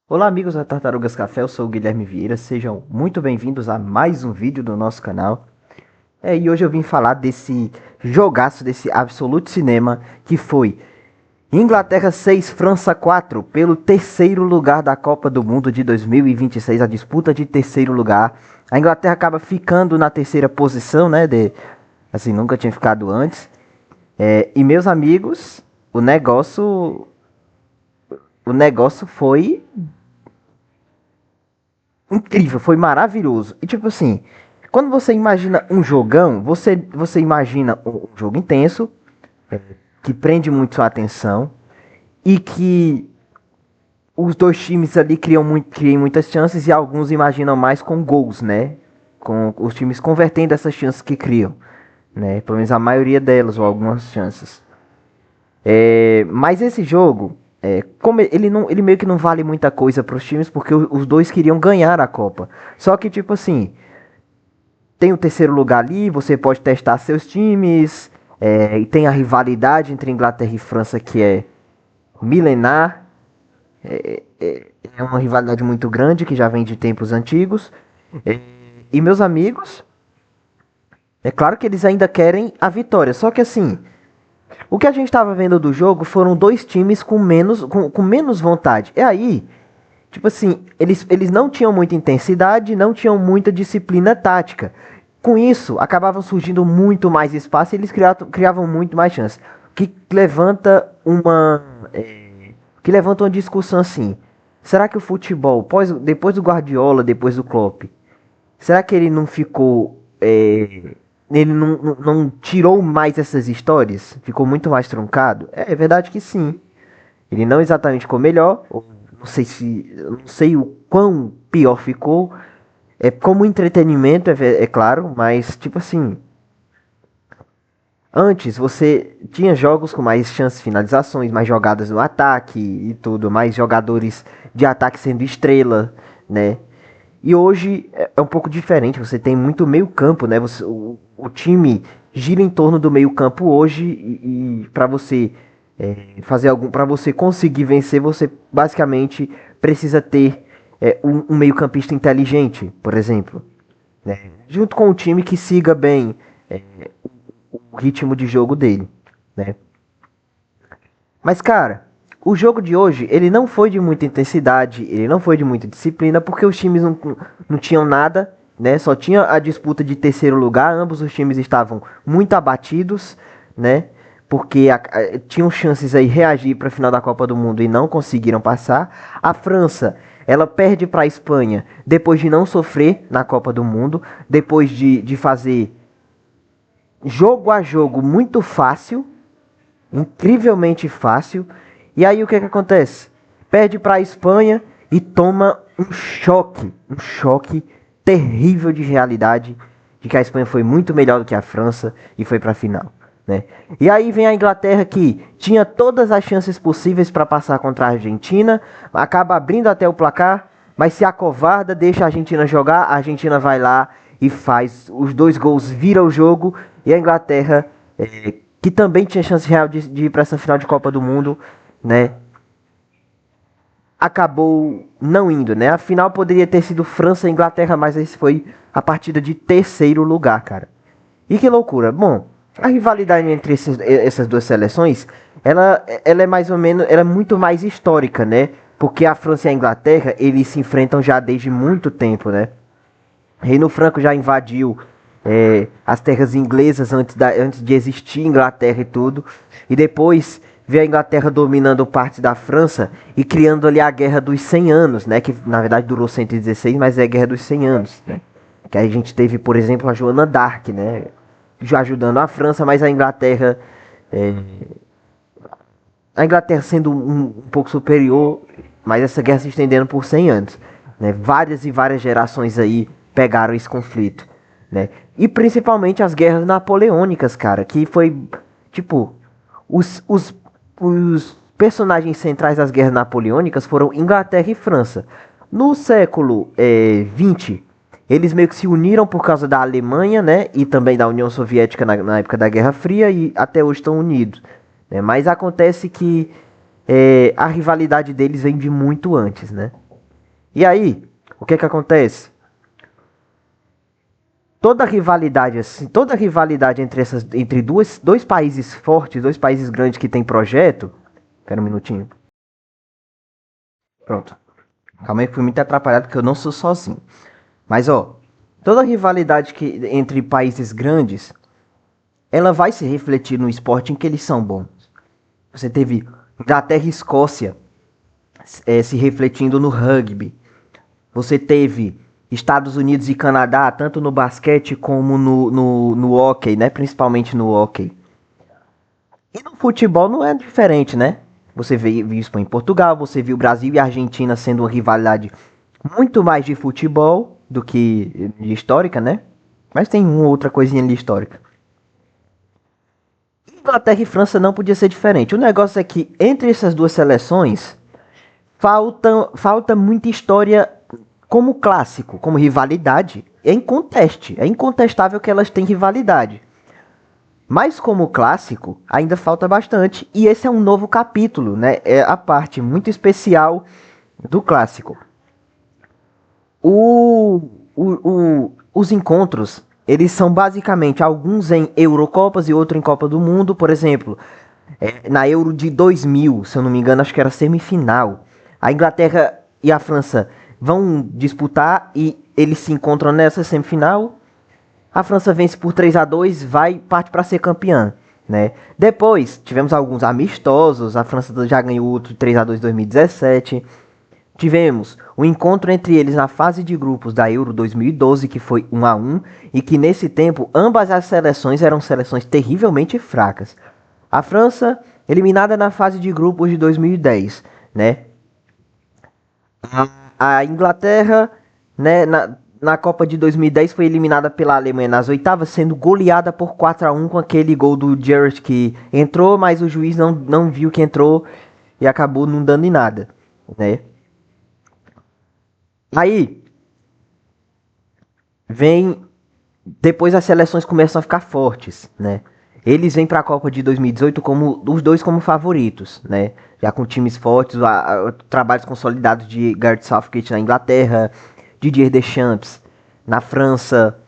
Olá amigos da Tartarugas Café, eu sou o Guilherme Vieira, sejam muito bem-vindos a mais um vídeo do nosso canal. E hoje eu vim falar desse jogaço, desse absoluto cinema, que foi Inglaterra 6, França 4, pelo terceiro lugar da Copa do Mundo de 2026, a disputa de terceiro lugar. A Inglaterra acaba ficando na terceira posição, né, assim, nunca tinha ficado antes. E meus amigos, o negócio foi incrível, foi maravilhoso. E tipo assim, quando você imagina um jogão, você imagina um jogo intenso, que prende muito sua atenção e que os dois times ali criam muitas chances e alguns imaginam mais com gols, né? Com os times convertendo essas chances que criam, né? Pelo menos a maioria delas ou algumas chances. Mas esse jogo, como ele meio que não vale muita coisa para os times porque os dois queriam ganhar a Copa. Só que tipo assim, tem o terceiro lugar ali, você pode testar seus times, e tem a rivalidade entre Inglaterra e França que é milenar, é uma rivalidade muito grande que já vem de tempos antigos. E meus amigos, é claro que eles ainda querem a vitória, só que assim, o que a gente estava vendo do jogo foram dois times com menos vontade. E aí, tipo assim, eles não tinham muita intensidade, não tinham muita disciplina tática. Com isso, acabavam surgindo muito mais espaço e eles criavam muito mais chance. Que levanta uma. Que levanta uma discussão assim. Será que o futebol, depois do Guardiola, depois do Klopp, será que ele não ficou. Ele não tirou mais essas histórias? Ficou muito mais truncado? É verdade que sim. Ele não exatamente ficou melhor, não sei o quão pior ficou. Como entretenimento, é claro, mas tipo assim, antes você tinha jogos com mais chances de finalizações, mais jogadas no ataque e tudo, mais jogadores de ataque sendo estrela, né? E hoje é um pouco diferente, você tem muito meio campo, né? O time gira em torno do meio campo hoje e para você para você conseguir vencer, você basicamente precisa ter um meio campista inteligente, por exemplo, né? Junto com o time que siga bem é, o ritmo de jogo dele, né? Mas cara, o jogo de hoje ele não foi de muita intensidade, ele não foi de muita disciplina, porque os times não tinham nada, né? Só tinha a disputa de terceiro lugar, ambos os times estavam muito abatidos, né? Porque tinham chances aí reagir para a final da Copa do Mundo e não conseguiram passar. A França, ela perde para a Espanha depois de não sofrer na Copa do Mundo, depois de fazer jogo a jogo muito fácil, incrivelmente fácil. E aí o que acontece? Perde para a Espanha e toma um choque terrível de realidade, de que a Espanha foi muito melhor do que a França e foi para a final, né? E aí vem a Inglaterra que tinha todas as chances possíveis para passar contra a Argentina, acaba abrindo até o placar, mas se acovarda, deixa a Argentina jogar, a Argentina vai lá e faz os dois gols, vira o jogo, e a Inglaterra, que também tinha chance real de ir para essa final de Copa do Mundo, né? Acabou não indo, né? A final poderia ter sido França e Inglaterra, mas esse foi a partida de terceiro lugar, cara. E que loucura. Bom, a rivalidade entre essas duas seleções, ela é mais ou menos, ela é muito mais histórica, né? Porque a França e a Inglaterra, eles se enfrentam já desde muito tempo, né? Reino Franco já invadiu as terras inglesas antes de existir Inglaterra e tudo. E depois veio a Inglaterra dominando parte da França e criando ali a Guerra dos 100 Anos, né? Que na verdade durou 116, mas é a Guerra dos 100 Anos, né? Que aí a gente teve, por exemplo, a Joana d'Arc, né? Já ajudando a França, mas a Inglaterra sendo um pouco superior, mas essa guerra se estendendo por 100 anos, né? Várias e várias gerações aí pegaram esse conflito, né? E principalmente as guerras napoleônicas, cara, que foi, tipo, os personagens centrais das guerras napoleônicas foram Inglaterra e França. No século XX, eles meio que se uniram por causa da Alemanha, né? E também da União Soviética na época da Guerra Fria e até hoje estão unidos, né? Mas acontece que a rivalidade deles vem de muito antes, né? E aí, o que acontece? Toda rivalidade entre dois países fortes, dois países grandes que tem projeto. Espera um minutinho. Pronto. Calma aí que fui muito atrapalhado porque eu não sou sozinho. Mas ó, toda rivalidade entre países grandes, ela vai se refletir no esporte em que eles são bons. Você teve Inglaterra e Escócia se refletindo no rugby. Você teve Estados Unidos e Canadá, tanto no basquete como no hóquei, né? Principalmente no hóquei. E no futebol não é diferente, né? Você viu isso em Portugal, você viu Brasil e Argentina sendo uma rivalidade muito mais de futebol do que de histórica, né? Mas tem uma outra coisinha ali histórica. Inglaterra e França não podia ser diferente. O negócio é que entre essas duas seleções falta muita história como clássico, como rivalidade. É incontestável que elas têm rivalidade. Mas como clássico, ainda falta bastante. E esse é um novo capítulo, né? É a parte muito especial do clássico. Os encontros, eles são basicamente alguns em Eurocopas e outros em Copa do Mundo. Por exemplo, na Euro de 2000, se eu não me engano, acho que era semifinal. A Inglaterra e a França vão disputar e eles se encontram nessa semifinal. A França vence por 3-2, parte para ser campeã, né? Depois tivemos alguns amistosos, a França já ganhou outro 3-2 em 2017. Tivemos um encontro entre eles na fase de grupos da Euro 2012, que foi 1-1, e que nesse tempo ambas as seleções eram seleções terrivelmente fracas. A França eliminada na fase de grupos de 2010, né? A Inglaterra, né, na Copa de 2010 foi eliminada pela Alemanha nas oitavas, sendo goleada por 4-1 com aquele gol do Gerrard que entrou, mas o juiz não viu que entrou e acabou não dando em nada, né? Aí depois as seleções começam a ficar fortes, né? Eles vêm para a Copa de 2018 os dois como favoritos, né? Já com times fortes, trabalhos consolidados de Gareth Southgate na Inglaterra, Didier Deschamps na França,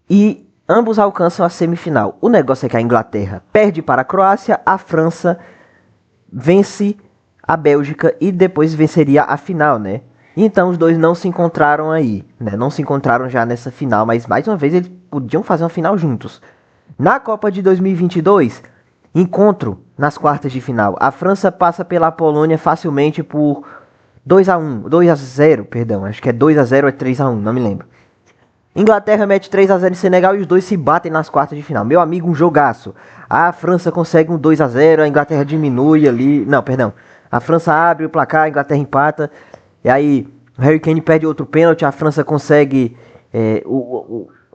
e ambos alcançam a semifinal. O negócio é que a Inglaterra perde para a Croácia, a França vence a Bélgica e depois venceria a final, né? Então os dois não se encontraram aí, né? Não se encontraram já nessa final, mas mais uma vez eles podiam fazer uma final juntos. Na Copa de 2022, encontro nas quartas de final. A França passa pela Polônia facilmente por 2-0, perdão, acho que é 2-0 ou é 3-1, não me lembro. Inglaterra mete 3-0 em Senegal e os dois se batem nas quartas de final. Meu amigo, um jogaço. A França consegue um 2-0, a Inglaterra diminui ali. Não, perdão. A França abre o placar, a Inglaterra empata. E aí, o Harry Kane perde outro pênalti, a França consegue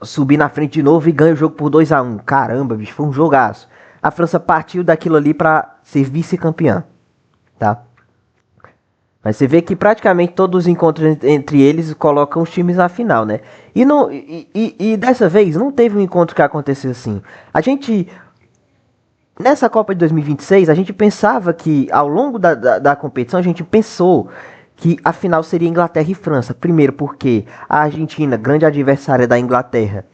subir na frente de novo e ganha o jogo por 2-1. Caramba, bicho, foi um jogaço. A França partiu daquilo ali para ser vice-campeã, tá? Mas você vê que praticamente todos os encontros entre eles colocam os times na final, né? E dessa vez não teve um encontro que aconteceu assim. Nessa Copa de 2026, a gente pensava que ao longo da competição, a gente pensou que a final seria Inglaterra e França. Primeiro porque a Argentina, grande adversária da Inglaterra,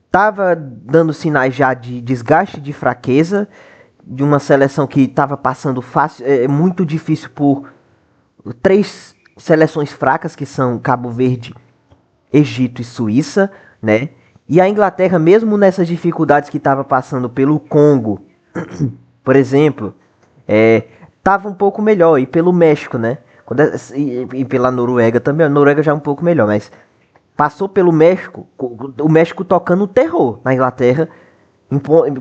estava dando sinais já de desgaste, de fraqueza, de uma seleção que estava passando muito difícil por 3 seleções fracas, que são Cabo Verde, Egito e Suíça, né? E a Inglaterra, mesmo nessas dificuldades que estava passando pelo Congo, por exemplo, estava um pouco melhor, e pelo México, né? E pela Noruega também. A Noruega já é um pouco melhor, mas passou pelo México, o México tocando terror na Inglaterra,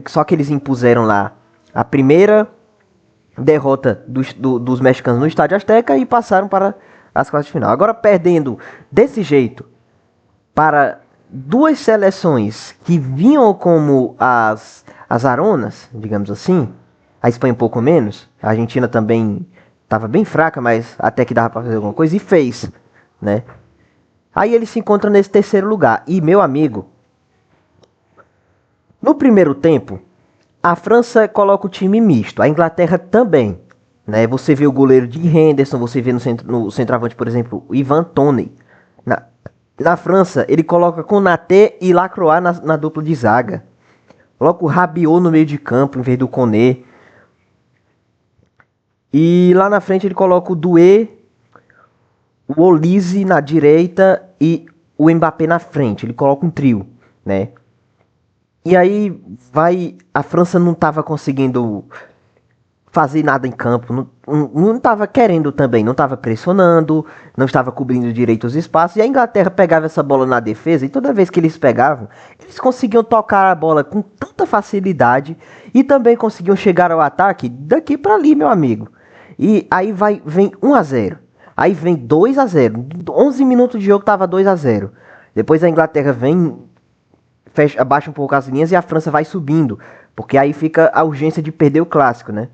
só que eles impuseram lá a primeira derrota dos mexicanos no Estádio Azteca e passaram para as quartas de final. Agora perdendo desse jeito para duas seleções que vinham como as aronas, digamos assim, a Espanha um pouco menos, a Argentina também estava bem fraca, mas até que dava para fazer alguma coisa, e fez, né? Aí eles se encontram nesse terceiro lugar. E, meu amigo, no primeiro tempo, a França coloca o time misto, a Inglaterra também. né? Você vê o goleiro de Henderson, você vê no centroavante, por exemplo, o Ivan Toney. Na França, ele coloca Konaté e Lacroix na dupla de zaga. Coloca o Rabiot no meio de campo em vez do Koné. E lá na frente ele coloca o Doué, o Olise na direita e o Mbappé na frente. Ele coloca um trio, né? E aí a França não estava conseguindo fazer nada em campo, não estava querendo também, não estava pressionando, não estava cobrindo direito os espaços, e a Inglaterra pegava essa bola na defesa, e toda vez que eles pegavam, eles conseguiam tocar a bola com tanta facilidade, e também conseguiam chegar ao ataque daqui para ali, meu amigo. E aí vem 1 a 0, aí vem 2 a 0, 11 minutos de jogo tava 2 a 0, depois a Inglaterra vem, abaixa um pouco as linhas, e a França vai subindo, porque aí fica a urgência de perder o clássico, né?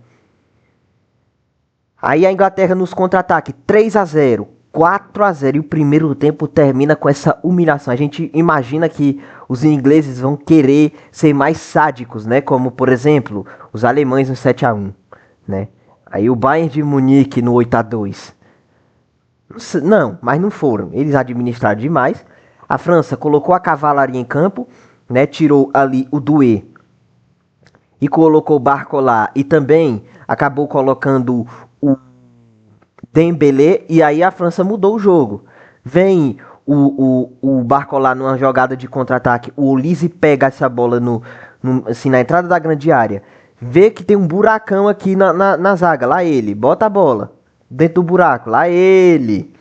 Aí a Inglaterra nos contra-ataque, 3 a 0, 4 a 0 e o primeiro tempo termina com essa humilhação. A gente imagina que os ingleses vão querer ser mais sádicos, né? Como, por exemplo, os alemães no 7 a 1, né? Aí o Bayern de Munique no 8 a 2. Não, mas não foram. Eles administraram demais. A França colocou a cavalaria em campo, né? Tirou ali o Doué e colocou o Barcola e também acabou colocando o Dembélé, e aí a França mudou o jogo. Vem o Barcola numa jogada de contra-ataque, o Olise pega essa bola assim, na entrada da grande área, vê que tem um buracão aqui na zaga, lá ele, bota a bola dentro do buraco, lá ele.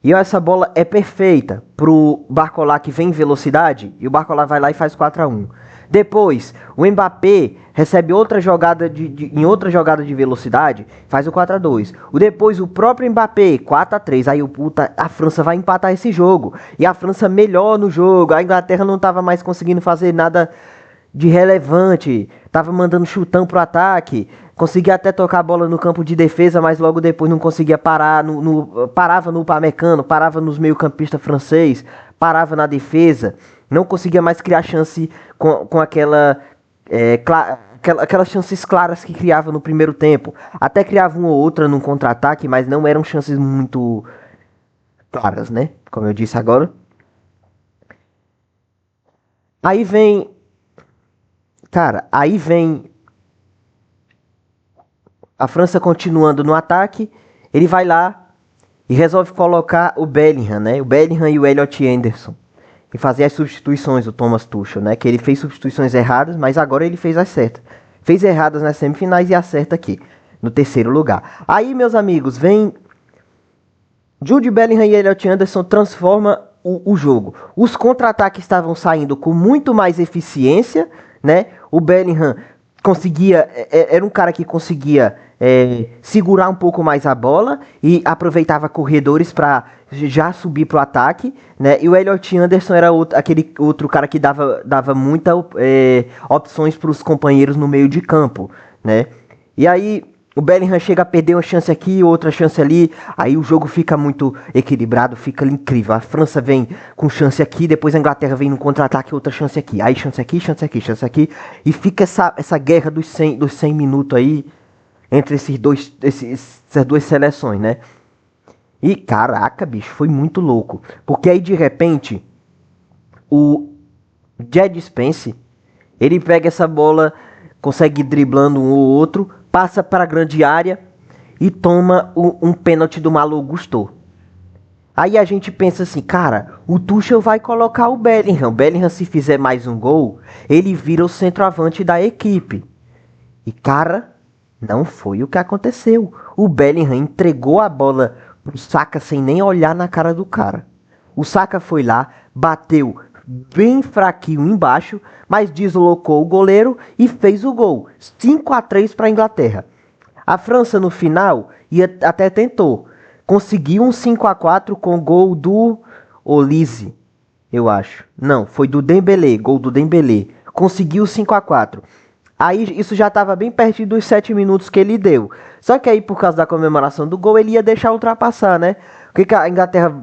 E essa bola é perfeita pro Barcola, que vem em velocidade, e o Barcola vai lá e faz 4 a 1. Depois, o Mbappé recebe outra jogada em outra jogada de velocidade, faz o 4 a 2. Depois o próprio Mbappé, 4 a 3. Aí a França vai empatar esse jogo. E a França melhor no jogo. A Inglaterra não estava mais conseguindo fazer nada de relevante. Tava mandando chutão pro ataque. Conseguia até tocar a bola no campo de defesa, mas logo depois não conseguia parar. Parava no Upamecano, parava nos meio-campistas francês, parava na defesa. Não conseguia mais criar chance com aquelas chances claras que criava no primeiro tempo. Até criava uma ou outra num contra-ataque, mas não eram chances muito claras, né? Como eu disse agora. Aí vem a França continuando no ataque. Ele vai lá e resolve colocar o Bellingham, né? O Bellingham e o Elliot Anderson. E fazer as substituições, o Thomas Tuchel, né? Que ele fez substituições erradas, mas agora ele fez as certas. Fez erradas nas semifinais e acerta aqui, no terceiro lugar. Aí, meus amigos, vem Jude Bellingham e Elliot Anderson, transforma o jogo. Os contra-ataques estavam saindo com muito mais eficiência, né? O Bellingham era um cara que conseguia segurar um pouco mais a bola e aproveitava corredores para já subir pro ataque, né? E o Elliot Anderson era aquele outro cara que dava muitas opções para os companheiros no meio de campo, né? E aí o Bellingham chega a perder uma chance aqui, outra chance ali, aí o jogo fica muito equilibrado, fica incrível. A França vem com chance aqui, depois a Inglaterra vem no contra-ataque, outra chance aqui, aí chance aqui, chance aqui, chance aqui, e fica essa guerra dos 100 minutos aí entre essas duas seleções, né? E caraca, bicho, foi muito louco, porque aí de repente o Jed Spence, ele pega essa bola, consegue ir driblando um ou outro, passa para a grande área e toma um pênalti do Malo Gusto. Aí a gente pensa assim, cara, o Tuchel vai colocar o Bellingham. O Bellingham, se fizer mais um gol, ele vira o centroavante da equipe. E cara, não foi o que aconteceu. O Bellingham entregou a bola pro Saka sem nem olhar na cara do cara. O Saka foi lá, bateu bem fraquinho embaixo, mas deslocou o goleiro e fez o gol. 5 a 3 para a Inglaterra. A França no final até tentou. Conseguiu um 5 a 4 com o gol do Olise, eu acho. Não, foi do Dembélé, gol do Dembélé. Conseguiu 5 a 4. Aí isso já estava bem perto dos 7 minutos que ele deu. Só que aí, por causa da comemoração do gol, ele ia deixar ultrapassar, né? Porque a Inglaterra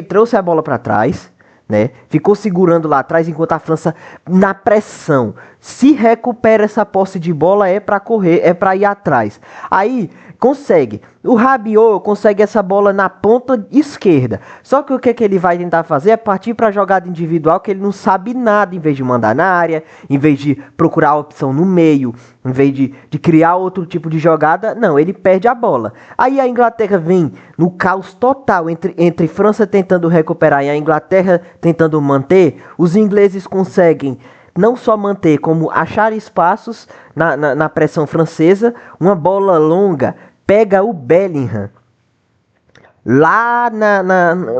trouxe a bola para trás, né? Ficou segurando lá atrás, enquanto a França, na pressão, se recupera essa posse de bola, é para correr, é para ir atrás. Aí Consegue. O Rabiot consegue essa bola na ponta esquerda. Só que o que ele vai tentar fazer é partir para a jogada individual, que ele não sabe nada, em vez de mandar na área, em vez de procurar a opção no meio, em vez de criar outro tipo de jogada. Não, ele perde a bola. Aí a Inglaterra vem no caos total entre França tentando recuperar e a Inglaterra tentando manter. Os ingleses conseguem não só manter, como achar espaços na pressão francesa. Uma bola longa pega o Bellingham lá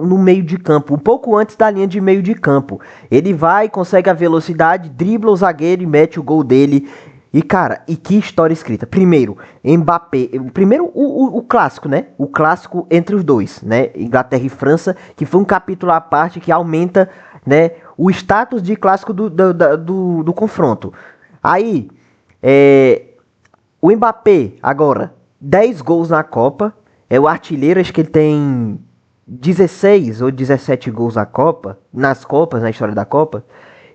no meio de campo, um pouco antes da linha de meio de campo. Ele vai, consegue a velocidade, dribla o zagueiro e mete o gol dele. E cara, e que história escrita. Primeiro, Mbappé. Primeiro, o clássico, né? O clássico entre os dois, né? Inglaterra e França, que foi um capítulo à parte que aumenta, né, o status de clássico do confronto. Aí, o Mbappé, agora, 10 gols na Copa. É o artilheiro, acho que ele tem 16 ou 17 gols na Copa, nas Copas, na história da Copa.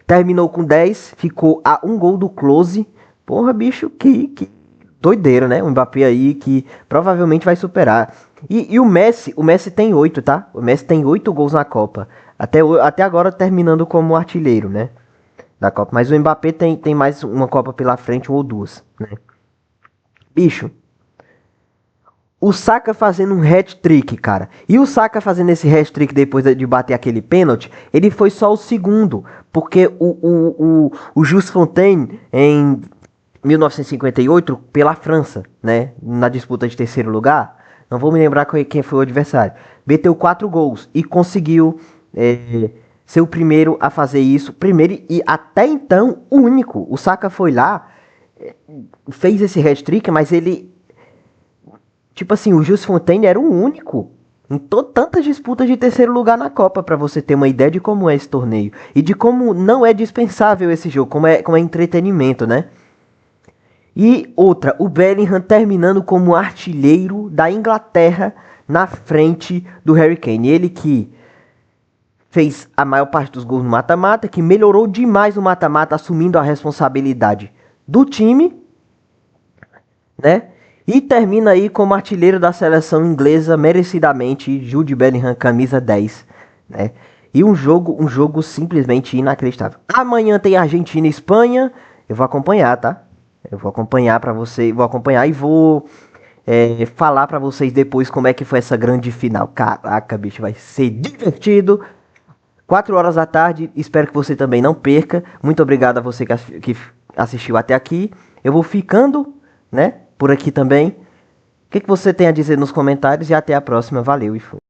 Terminou com 10, ficou a um gol do Close. Porra, bicho, que doideira, né? O Mbappé aí que provavelmente vai superar. E o Messi tem 8, tá? O Messi tem 8 gols na Copa. Até agora terminando como artilheiro, né? Da Copa. Mas o Mbappé tem mais uma Copa pela frente, uma ou duas, né? Bicho, o Saka fazendo um hat-trick, cara. E o Saka fazendo esse hat-trick depois de bater aquele pênalti, ele foi só o segundo. Porque o Jules Fontaine, em 1958, pela França, né, na disputa de terceiro lugar, não vou me lembrar quem foi o adversário, meteu 4 gols e conseguiu ser o primeiro a fazer isso. Primeiro e até então o único. O Saka foi lá, fez esse hat-trick, mas ele... Tipo assim, o Jules Fontaine era o único em tantas disputas de terceiro lugar na Copa, para você ter uma ideia de como é esse torneio. E de como não é dispensável esse jogo, como é entretenimento, né? E outra, o Bellingham terminando como artilheiro da Inglaterra na frente do Harry Kane. Ele que fez a maior parte dos gols no mata-mata, que melhorou demais no mata-mata, assumindo a responsabilidade do time, né? E termina aí como artilheiro da seleção inglesa, merecidamente, Jude Bellingham, camisa 10, né? E um jogo simplesmente inacreditável. Amanhã tem Argentina e Espanha. Eu vou acompanhar, tá? Eu vou acompanhar pra você, vou acompanhar e vou falar pra vocês depois como é que foi essa grande final. Caraca, bicho, vai ser divertido. 4 horas da tarde, espero que você também não perca. Muito obrigado a você que assistiu até aqui. Eu vou ficando, né, por aqui também. O que você tem a dizer nos comentários e até a próxima. Valeu e fui.